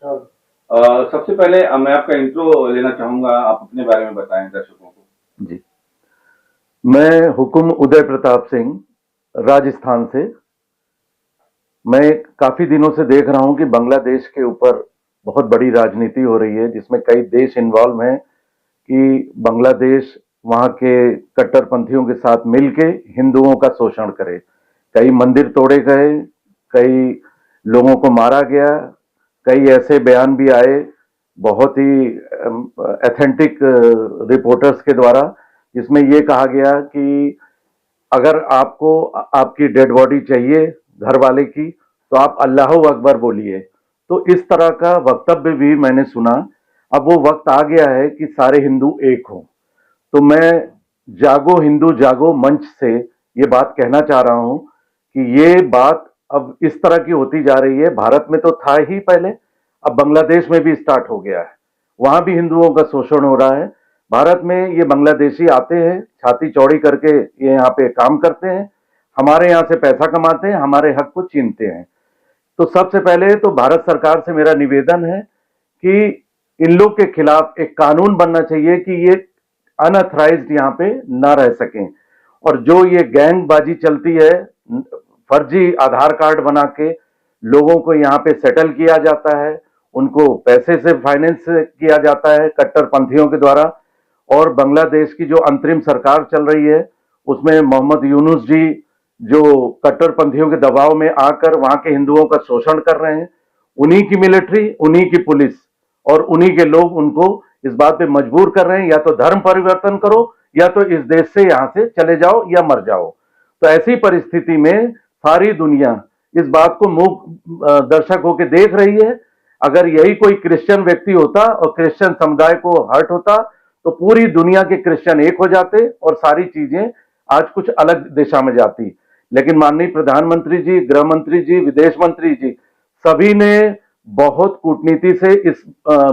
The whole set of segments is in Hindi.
सबसे पहले मैं आपका इंट्रो लेना चाहूंगा, आप अपने बारे में बताएं दर्शकों को। जी। मैं हुकुम उदय प्रताप सिंह, राजस्थान से। मैं काफी दिनों से देख रहा हूं कि बांग्लादेश के ऊपर बहुत बड़ी राजनीति हो रही है, जिसमें कई देश इन्वॉल्व हैं कि बांग्लादेश वहां के कट्टरपंथियों के साथ मिलके हिंदुओं का शोषण करे। कई मंदिर तोड़े गए, कई लोगों को मारा गया, कई ऐसे बयान भी आए बहुत ही एथेंटिक रिपोर्टर्स के द्वारा, जिसमें यह कहा गया कि अगर आपको आपकी डेड बॉडी चाहिए घर वाले की, तो आप अल्लाह अकबर बोलिए। तो इस तरह का वक्तव्य भी मैंने सुना। अब वो वक्त आ गया है कि सारे हिंदू एक हों। तो मैं जागो हिंदू जागो मंच से ये बात कहना चाह रहा हूं कि ये बात अब इस तरह की होती जा रही है। भारत में तो था ही पहले, अब बांग्लादेश में भी स्टार्ट हो गया है। वहां भी हिंदुओं का शोषण हो रहा है। भारत में ये बांग्लादेशी आते हैं, छाती चौड़ी करके ये यहाँ पे काम करते हैं, हमारे यहाँ से पैसा कमाते हैं, हमारे हक को छीनते हैं। तो सबसे पहले तो भारत सरकार से मेरा निवेदन है कि इन लोग के खिलाफ एक कानून बनना चाहिए कि ये अनऑथराइज्ड यहाँ पे ना रह सकें। और जो ये गैंगबाजी चलती है, फर्जी आधार कार्ड बना के लोगों को यहाँ पे सेटल किया जाता है, उनको पैसे से फाइनेंस किया जाता है कट्टरपंथियों के द्वारा। और बांग्लादेश की जो अंतरिम सरकार चल रही है, उसमें मोहम्मद यूनुस जी जो कट्टरपंथियों के दबाव में आकर वहां के हिंदुओं का शोषण कर रहे हैं, उन्हीं की मिलिट्री, उन्हीं की पुलिस और उन्हीं के लोग उनको इस बात पे मजबूर कर रहे हैं, या तो धर्म परिवर्तन करो या तो इस देश से यहां से चले जाओ या मर जाओ। तो ऐसी परिस्थिति में सारी दुनिया इस बात को मूक दर्शक होकर देख रही है। अगर यही कोई क्रिश्चियन व्यक्ति होता और क्रिश्चियन समुदाय को हर्ट होता, तो पूरी दुनिया के क्रिश्चियन एक हो जाते और सारी चीजें आज कुछ अलग दिशा में जाती। लेकिन माननीय प्रधानमंत्री जी, गृह मंत्री जी, विदेश मंत्री जी, सभी ने बहुत कूटनीति से इस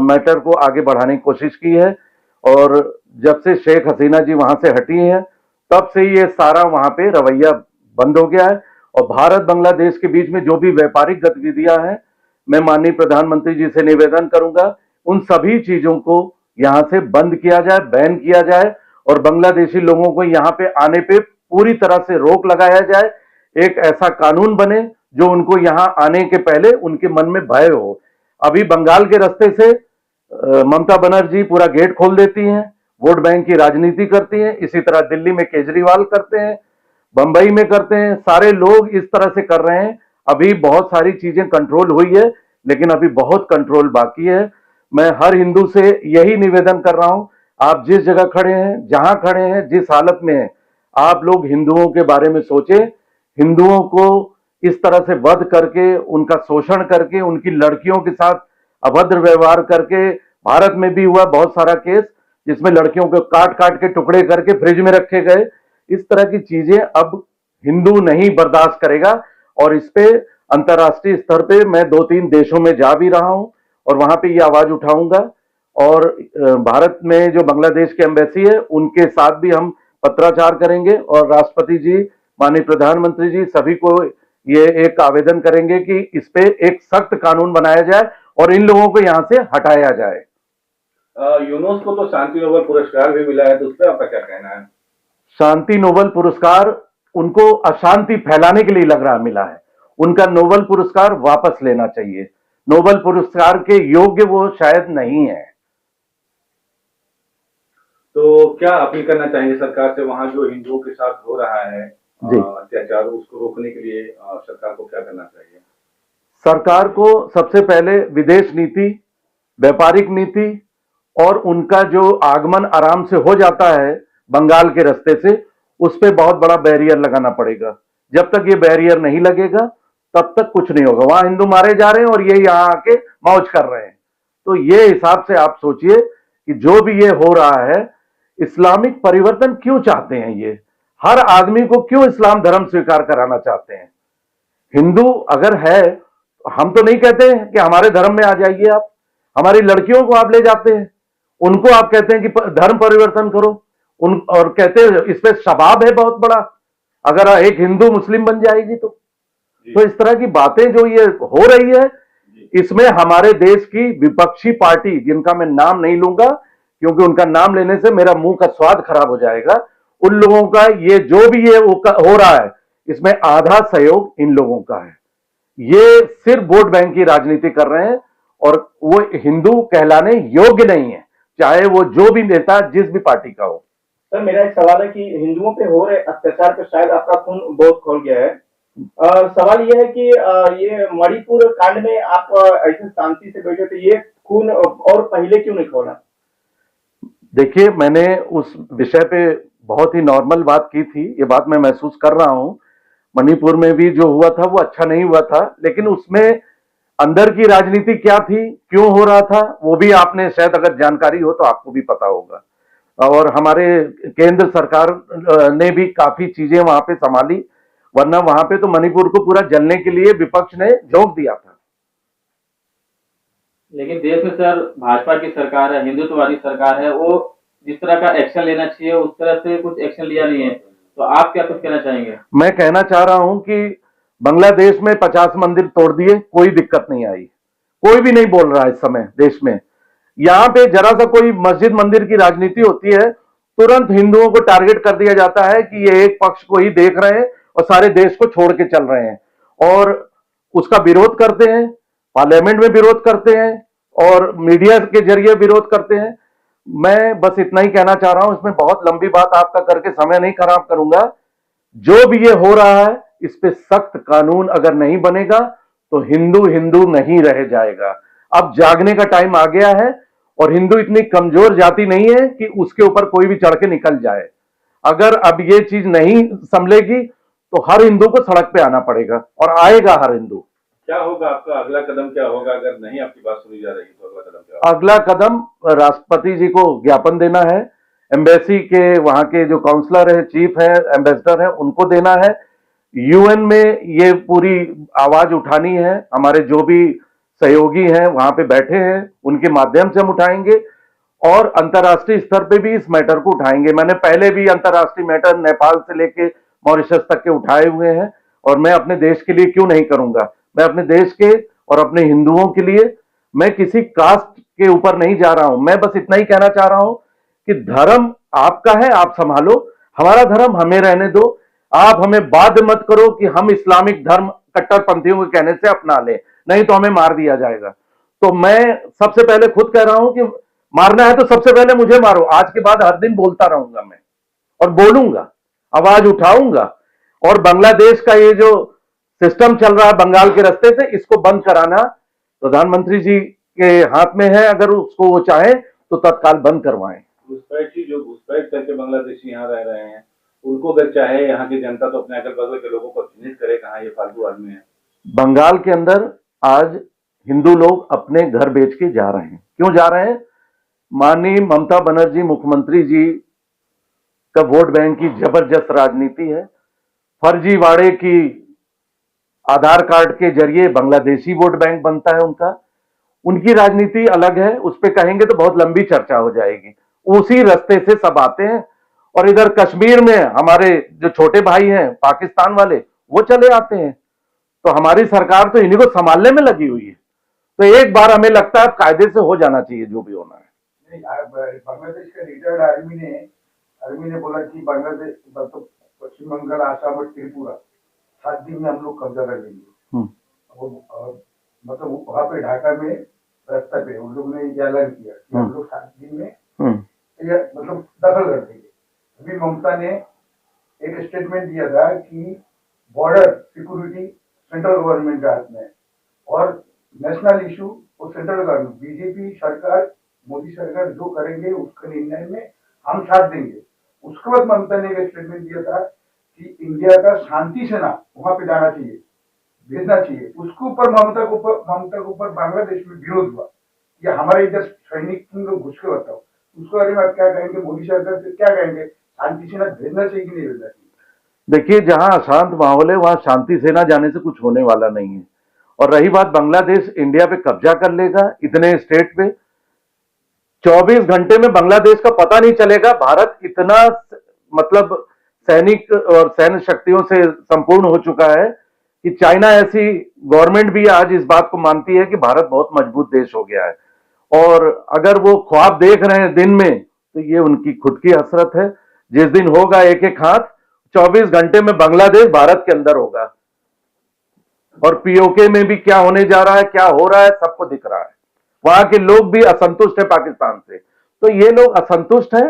मैटर को आगे बढ़ाने की कोशिश की है। और जब से शेख हसीना जी वहां से हटी हैं, तब से ये सारा वहां पे रवैया बंद हो गया है। और भारत बांग्लादेश के बीच में जो भी व्यापारिक गतिविधियां हैं, मैं माननीय प्रधानमंत्री जी से निवेदन करूंगा उन सभी चीजों को यहां से बंद किया जाए, बैन किया जाए और बांग्लादेशी लोगों को यहां पे आने पे पूरी तरह से रोक लगाया जाए। एक ऐसा कानून बने जो उनको यहां आने के पहले उनके मन में भय हो। अभी बंगाल के रास्ते से ममता बनर्जी पूरा गेट खोल देती हैं, वोट बैंक की राजनीति करती हैं। इसी तरह दिल्ली में केजरीवाल करते हैं, बंबई में करते हैं, सारे लोग इस तरह से कर रहे हैं। अभी बहुत सारी चीजें कंट्रोल हुई है, लेकिन अभी बहुत कंट्रोल बाकी है। मैं हर हिंदू से यही निवेदन कर रहा हूं, आप जिस जगह खड़े हैं, जहां खड़े हैं, जिस हालत में हैं, आप लोग हिंदुओं के बारे में सोचें। हिंदुओं को इस तरह से वध करके, उनका शोषण करके, उनकी लड़कियों के साथ अभद्र व्यवहार करके, भारत में भी हुआ बहुत सारा केस जिसमें लड़कियों को काट काट के टुकड़े करके फ्रिज में रखे गए। इस तरह की चीजें अब हिंदू नहीं बर्दाश्त करेगा। और इस पे अंतर्राष्ट्रीय स्तर पे मैं 2-3 देशों में जा भी रहा हूं और वहां पे ये आवाज उठाऊंगा। और भारत में जो बांग्लादेश की एम्बेसी है, उनके साथ भी हम पत्राचार करेंगे और राष्ट्रपति जी, माननीय प्रधानमंत्री जी, सभी को ये एक आवेदन करेंगे कि इस पे एक सख्त कानून बनाया जाए और इन लोगों को यहां से हटाया जाए। यूनुस को तो शांति नोबेल पुरस्कार भी मिला है, तो उस पर आपका क्या कहना है? शांति नोबेल पुरस्कार उनको अशांति फैलाने के लिए लग रहा मिला है। उनका नोबेल पुरस्कार वापस लेना चाहिए। नोबेल पुरस्कार के योग्य वो शायद नहीं है। तो क्या अपील करना चाहेंगे सरकार से, वहां जो हिंदुओं के साथ हो रहा है जी, अत्याचार, उसको रोकने के लिए सरकार को क्या करना चाहिए? सरकार को सबसे पहले विदेश नीति, व्यापारिक नीति और उनका जो आगमन आराम से हो जाता है बंगाल के रास्ते से, उस पर बहुत बड़ा बैरियर लगाना पड़ेगा। जब तक ये बैरियर नहीं लगेगा, तब तक कुछ नहीं होगा। वहां हिंदू मारे जा रहे हैं और ये यहां आके मौज कर रहे हैं। तो ये हिसाब से आप सोचिए कि जो भी ये हो रहा है, इस्लामिक परिवर्तन क्यों चाहते हैं ये? हर आदमी को क्यों इस्लाम धर्म स्वीकार कराना चाहते हैं? हिंदू अगर है, हम तो नहीं कहते हैं कि हमारे धर्म में आ जाइए आप। हमारी लड़कियों को आप ले जाते हैं, उनको आप कहते हैं कि धर्म परिवर्तन करो, उन और कहते हैं इस पे शबाब है बहुत बड़ा, अगर एक हिंदू मुस्लिम बन जाएगी तो। तो इस तरह की बातें जो ये हो रही है, इसमें हमारे देश की विपक्षी पार्टी, जिनका मैं नाम नहीं लूंगा क्योंकि उनका नाम लेने से मेरा मुंह का स्वाद खराब हो जाएगा, उन लोगों का ये जो भी ये हो रहा है, इसमें आधा सहयोग इन लोगों का है। ये सिर्फ वोट बैंक की राजनीति कर रहे हैं और वो हिंदू कहलाने योग्य नहीं है, चाहे वो जो भी नेता जिस भी पार्टी का हो। सर मेरा एक सवाल है कि हिंदुओं पे हो रहे अत्याचार पे शायद आपका खून बहुत खोल गया है। सवाल ये है कि ये मणिपुर कांड में आप ऐसे शांति से बैठे थे, ये खून और पहले क्यों नहीं खोला? देखिए, मैंने उस विषय पे बहुत ही नॉर्मल बात की थी, ये बात मैं महसूस कर रहा हूं। मणिपुर में भी जो हुआ था वो अच्छा नहीं हुआ था, लेकिन उसमें अंदर की राजनीति क्या थी, क्यों हो रहा था, वो भी आपने शायद अगर जानकारी हो तो आपको भी पता होगा। और हमारे केंद्र सरकार ने भी काफी चीजें वहां पे संभाली, वरना वहां पे तो मणिपुर को पूरा जलने के लिए विपक्ष ने झोंक दिया था। लेकिन देश में सर भाजपा की सरकार है, हिंदुत्ववादी सरकार है, वो जिस तरह का एक्शन लेना चाहिए उस तरह से कुछ एक्शन लिया नहीं है, तो आप क्या कुछ कहना चाहेंगे? मैं कहना चाह रहा हूं कि बांग्लादेश में 50 मंदिर तोड़ दिए, कोई दिक्कत नहीं आई, कोई भी नहीं बोल रहा है इस समय देश में। यहां पे जरा सा कोई मस्जिद मंदिर की राजनीति होती है, तुरंत हिंदुओं को टारगेट कर दिया जाता है कि ये एक पक्ष को ही देख रहे हैं और सारे देश को छोड़ के चल रहे हैं, और उसका विरोध करते हैं, पार्लियामेंट में विरोध करते हैं और मीडिया के जरिए विरोध करते हैं। मैं बस इतना ही कहना चाह रहा हूं, इसमें बहुत लंबी बात आपका करके समय नहीं खराब करूंगा। जो भी ये हो रहा है, इस पे सख्त कानून अगर नहीं बनेगा तो हिंदू हिंदू नहीं रह जाएगा। अब जागने का टाइम आ गया है और हिंदू इतनी कमजोर जाति नहीं है कि उसके ऊपर कोई भी चढ़ के निकल जाए। अगर अब ये चीज नहीं संभलेगी तो हर हिंदू को सड़क पे आना पड़ेगा, और आएगा हर हिंदू। क्या होगा आपका अगला कदम, क्या होगा अगर नहीं आपकी बात सुनी जा रही तो अगला कदम क्या होगा? अगला कदम राष्ट्रपति जी को ज्ञापन देना है, एम्बेसी के वहां के जो काउंसलर है, चीफ है, एम्बेसडर है, उनको देना है। यूएन में ये पूरी आवाज उठानी है, हमारे जो भी सहयोगी हैं वहां पे बैठे हैं उनके माध्यम से हम उठाएंगे, और अंतर्राष्ट्रीय स्तर पे भी इस मैटर को उठाएंगे। मैंने पहले भी अंतर्राष्ट्रीय मैटर नेपाल से लेके मॉरिशस तक के उठाए हुए हैं, और मैं अपने देश के लिए क्यों नहीं करूंगा। मैं अपने देश के और अपने हिंदुओं के लिए, मैं किसी कास्ट के ऊपर नहीं जा रहा हूं। मैं बस इतना ही कहना चाह रहा हूं कि धर्म आपका है, आप संभालो, हमारा धर्म हमें रहने दो। आप हमें बाध्य मत करो कि हम इस्लामिक धर्म कट्टरपंथियों के कहने से अपना लें, नहीं तो हमें मार दिया जाएगा। तो मैं सबसे पहले खुद कह रहा हूं कि मारना है तो सबसे पहले मुझे मारो। आज के बाद हर दिन बोलता रहूंगा मैं, और बोलूंगा, आवाज उठाऊंगा, और बांग्लादेश का ये जो सिस्टम चल रहा है बंगाल के रास्ते से, इसको बंद कराना प्रधानमंत्री जी के हाथ में है। अगर उसको वो चाहे तो तत्काल बंद करवाएं। जो घुसपैठ करके बांग्लादेशी यहाँ रह रहे हैं, उनको अगर चाहे यहाँ की जनता तो अपने अगल बगल के लोगों को चिन्हित करे कहाँ ये फालतू आदमी है। बंगाल के अंदर आज हिंदू लोग अपने घर बेच के जा रहे हैं। क्यों जा रहे हैं? माननीय ममता बनर्जी मुख्यमंत्री जी का वोट बैंक की जबरदस्त राजनीति है। फर्जीवाड़े की आधार कार्ड के जरिए बांग्लादेशी वोट बैंक बनता है उनका। उनकी राजनीति अलग है, उस पर कहेंगे तो बहुत लंबी चर्चा हो जाएगी। उसी रास्ते से सब आते हैं, और इधर कश्मीर में हमारे जो छोटे भाई हैं पाकिस्तान वाले, वो चले आते हैं। तो हमारी सरकार तो इन्हीं को संभालने में लगी हुई है। तो एक बार हमें लगता है कायदे से हो जाना चाहिए जो भी होना है। बांग्लादेश का रिटायर्ड आर्मी ने बोला कि बांग्लादेश मतलब पश्चिम बंगाल, आसाम और त्रिपुरा 7 दिन में हम लोग कब्जा कर लेंगे। मतलब वहाँ पे ढाका में रास्ता पे उन लोगों ने ये ऐलान किया कि हम लोग 7 दिन में मतलब दखल कर देंगे। अभी ममता ने एक स्टेटमेंट दिया था कि बॉर्डर सिक्योरिटी सेंट्रल गवर्नमेंट के हाथ में है, और नेशनल इशू और सेंट्रल गवर्नमेंट, बीजेपी सरकार, मोदी सरकार जो करेंगे उसके निर्णय में हम साथ देंगे। उसके बाद ममता ने एक स्टेटमेंट दिया था कि इंडिया का शांति सेना वहां पे जाना चाहिए, भेजना चाहिए। उसके ऊपर ममता के ऊपर बांग्लादेश में विरोध हुआ कि हमारे इधर सैनिक घुस के बताओ। उसके बारे में आप क्या कहेंगे? मोदी सरकार से क्या कहेंगे? शांति सेना भेजना चाहिए कि नहीं भेजना चाहिए? देखिए, जहां अशांत माहौल है वहां शांति सेना जाने से कुछ होने वाला नहीं है। और रही बात बांग्लादेश इंडिया पे कब्जा कर लेगा इतने स्टेट पे, 24 घंटे में बांग्लादेश का पता नहीं चलेगा। भारत इतना मतलब सैनिक और सैन्य शक्तियों से संपूर्ण हो चुका है कि चाइना ऐसी गवर्नमेंट भी आज इस बात को मानती है कि भारत बहुत मजबूत देश हो गया है, और अगर वो ख्वाब देख रहे हैं दिन में, तो ये उनकी खुद की हसरत है। जिस दिन होगा एक एक हाथ, 24 घंटे में बांग्लादेश भारत के अंदर होगा, और पीओके में भी क्या होने जा रहा है, क्या हो रहा है, सबको दिख रहा है। वहां के लोग भी असंतुष्ट है पाकिस्तान से, तो ये लोग असंतुष्ट हैं।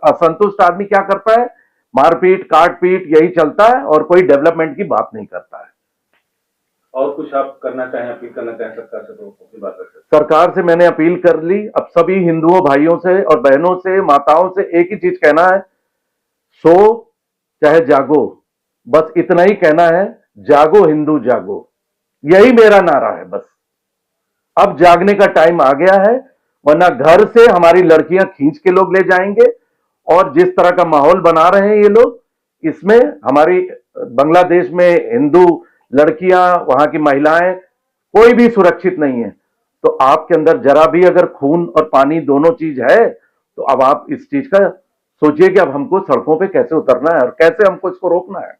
असंतुष्ट आदमी क्या करता है, मारपीट काटपीट यही चलता है, और कोई डेवलपमेंट की बात नहीं करता है। और कुछ आप करना चाहें, अपील करना चाहें सरकार से, तो अपनी बात रख सकते सरकार से मैंने अपील कर ली। अब सभी हिंदुओं भाइयों से और बहनों से, माताओं से एक ही चीज कहना है, सो चाहे जागो, बस इतना ही कहना है, जागो हिंदू जागो, यही मेरा नारा है बस। अब जागने का टाइम आ गया है, वरना घर से हमारी लड़कियां खींच के लोग ले जाएंगे, और जिस तरह का माहौल बना रहे हैं ये लोग, इसमें हमारी बांग्लादेश में हिंदू लड़कियां, वहां की महिलाएं, कोई भी सुरक्षित नहीं है। तो आपके अंदर जरा भी अगर खून और पानी दोनों चीज है, तो अब आप इस चीज का सोचिए कि अब हमको सड़कों पे कैसे उतरना है और कैसे हमको इसको रोकना है।